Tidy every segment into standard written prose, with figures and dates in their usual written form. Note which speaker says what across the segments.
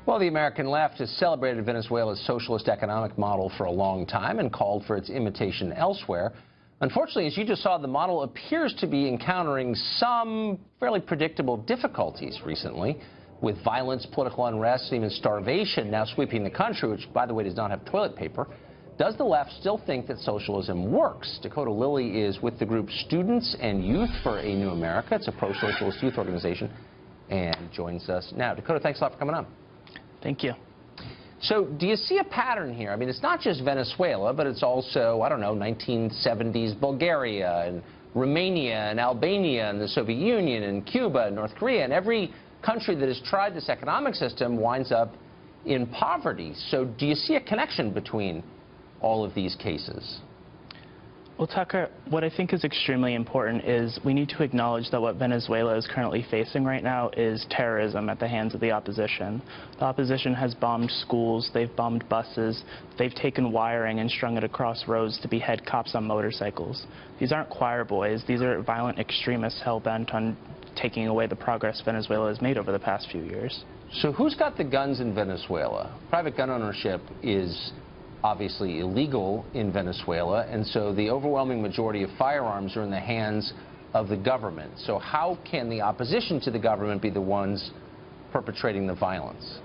Speaker 1: Well, the American left has celebrated Venezuela's socialist economic model for a long time and called for its imitation elsewhere. Unfortunately, as you just saw, the model appears to be encountering some fairly predictable difficulties recently, with violence, political unrest, and even starvation now sweeping the country, which, by the way, does not have toilet paper. Does the left still think that socialism works? Dakotah Lilly is with the group Students and Youth for a New America. It's a pro-socialist youth organization, and joins us now. Dakotah, thanks a lot for coming on.
Speaker 2: Thank you.
Speaker 1: So do you see a pattern here? I mean, it's not just Venezuela, but it's also, I don't know, 1970s Bulgaria and Romania and Albania and the Soviet Union and Cuba and North Korea. And every country that has tried this economic system winds up in poverty. So do you see a connection between all of these cases?
Speaker 2: Well, Tucker, what I think is extremely important is we need to acknowledge that what Venezuela is currently facing right now is terrorism at the hands of the opposition. The opposition has bombed schools, they've bombed buses, they've taken wiring and strung it across roads to behead cops on motorcycles. These aren't choir boys, these are violent extremists hell-bent on taking away the progress Venezuela has made over the past few years.
Speaker 1: So who's got the guns in Venezuela? Private gun ownership is obviously illegal in Venezuela, and so the overwhelming majority of firearms are in the hands of the government. So how can the opposition to the government be the ones perpetrating the violence?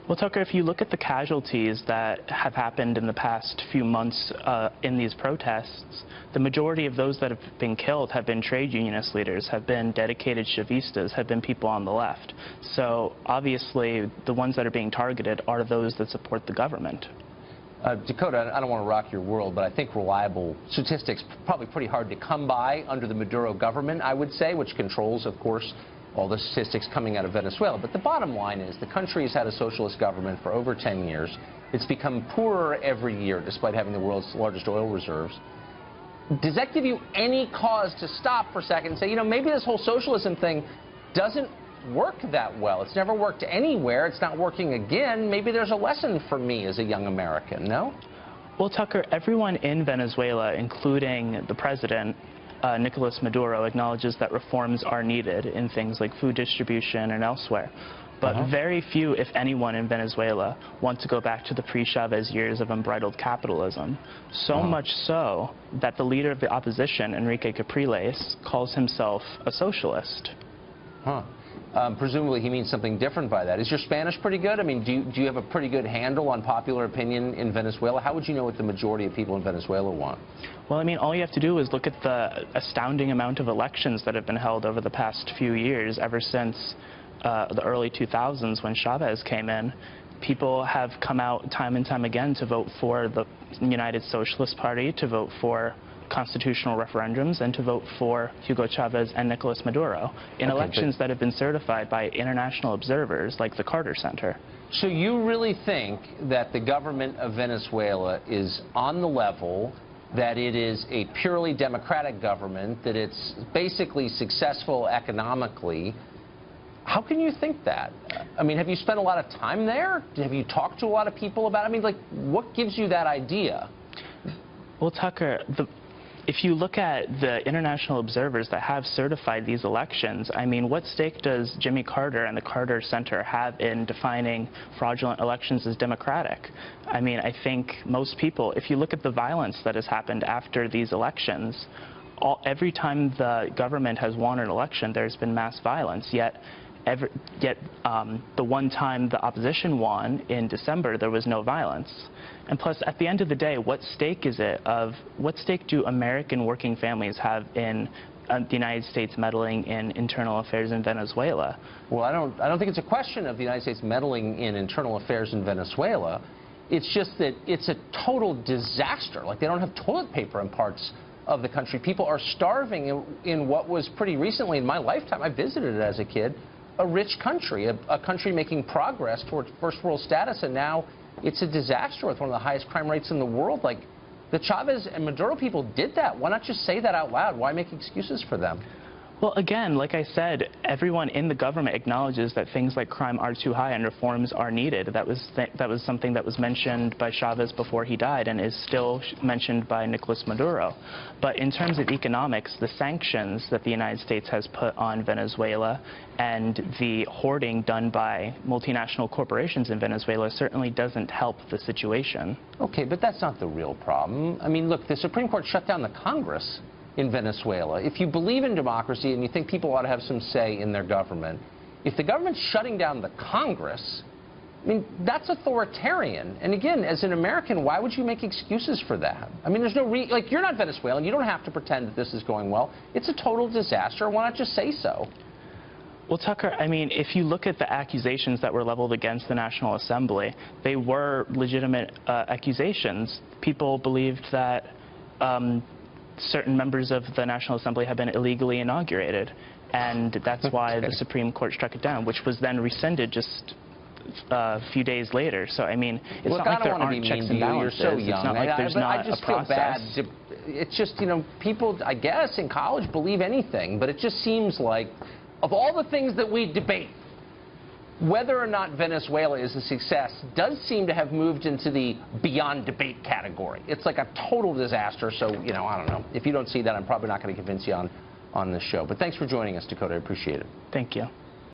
Speaker 2: Well, Tucker, if you look at the casualties that have happened in the past few months in these protests, the majority of those that have been killed have been trade unionist leaders, have been dedicated Chavistas, have been people on the left. So obviously the ones that are being targeted are those that support the government.
Speaker 1: Dakotah, I don't want to rock your world, but I think reliable statistics probably pretty hard to come by under the Maduro government, I would say, which controls, of course, all the statistics coming out of Venezuela. But the bottom line is the country has had a socialist government for over 10 years. It's become poorer every year, despite having the world's largest oil reserves. Does that give you any cause to stop for a second and say, you know, maybe this whole socialism thing doesn't work that well? It's never worked anywhere. It's not working again. Maybe there's a lesson for me as a young American, no?
Speaker 2: Well, Tucker, everyone in Venezuela, including the president, Nicolas Maduro, acknowledges that reforms are needed in things like food distribution and elsewhere. But very few, if anyone, in Venezuela want to go back to the pre-Chavez years of unbridled capitalism. So much so that the leader of the opposition, Enrique Capriles, calls himself a socialist.
Speaker 1: Presumably he means something different by that. Is your Spanish pretty good? I mean, do you have a pretty good handle on popular opinion in Venezuela? How would you know what the majority of people in Venezuela want?
Speaker 2: Well, I mean, all you have to do is look at the astounding amount of elections that have been held over the past few years, ever since the early 2000s when Chavez came in. People have come out time and time again to vote for the United Socialist Party, to vote for constitutional referendums, and to vote for Hugo Chavez and Nicolas Maduro in elections that have been certified by international observers like the Carter Center.
Speaker 1: So you really think that the government of Venezuela is on the level, that it is a purely democratic government, that it's basically successful economically? How can you think that? I mean, have you spent a lot of time there? Have you talked to a lot of people about it? I mean, like, what gives you that idea?
Speaker 2: Well, Tucker, if you look at the international observers that have certified these elections, I mean, what stake does Jimmy Carter and the Carter Center have in defining fraudulent elections as democratic? I mean, I think most people, if you look at the violence that has happened after these elections, every time the government has won an election, there's been mass violence, yet the one time the opposition won in December, there was no violence. And plus, at the end of the day, what stake do American working families have in the United States meddling in internal affairs in Venezuela?
Speaker 1: Well, I don't think it's a question of the United States meddling in internal affairs in Venezuela. It's just that it's a total disaster. Like, they don't have toilet paper in parts of the country. People are starving in what was pretty recently in my lifetime. I visited it as a kid. A rich country, a country making progress towards first world status, and now it's a disaster with one of the highest crime rates in the world. Like, the Chavez and Maduro people did that. Why not just say that out loud? Why make excuses for them?
Speaker 2: Well, again, like I said, everyone in the government acknowledges that things like crime are too high and reforms are needed. That was something that was mentioned by Chavez before he died and is still mentioned by Nicolas Maduro. But in terms of economics, the sanctions that the United States has put on Venezuela and the hoarding done by multinational corporations in Venezuela certainly doesn't help the situation.
Speaker 1: Okay, but that's not the real problem. I mean, look, the Supreme Court shut down the Congress in Venezuela. If you believe in democracy and you think people ought to have some say in their government, if the government's shutting down the Congress, I mean, that's authoritarian. And again, as an American, why would you make excuses for that? I mean, there's no like, you're not Venezuelan. You don't have to pretend that this is going well. It's a total disaster. Why not just say so?
Speaker 2: Well, Tucker, I mean, if you look at the accusations that were leveled against the National Assembly, they were legitimate accusations. People believed that certain members of the National Assembly had been illegally inaugurated, and that's why the Supreme Court struck it down, which was then rescinded just a few days later. So, I mean, it's
Speaker 1: Look,
Speaker 2: not like there aren't checks and balances.
Speaker 1: You're so young.
Speaker 2: It's not like there's not a process.
Speaker 1: It's just, you know, people, I guess, in college believe anything, but it just seems like, of all the things that we debate, whether or not Venezuela is a success does seem to have moved into the beyond debate category. It's like a total disaster. So, you know, I don't know. If you don't see that, I'm probably not going to convince you on this show. But thanks for joining us, Dakotah. I appreciate it.
Speaker 2: Thank you.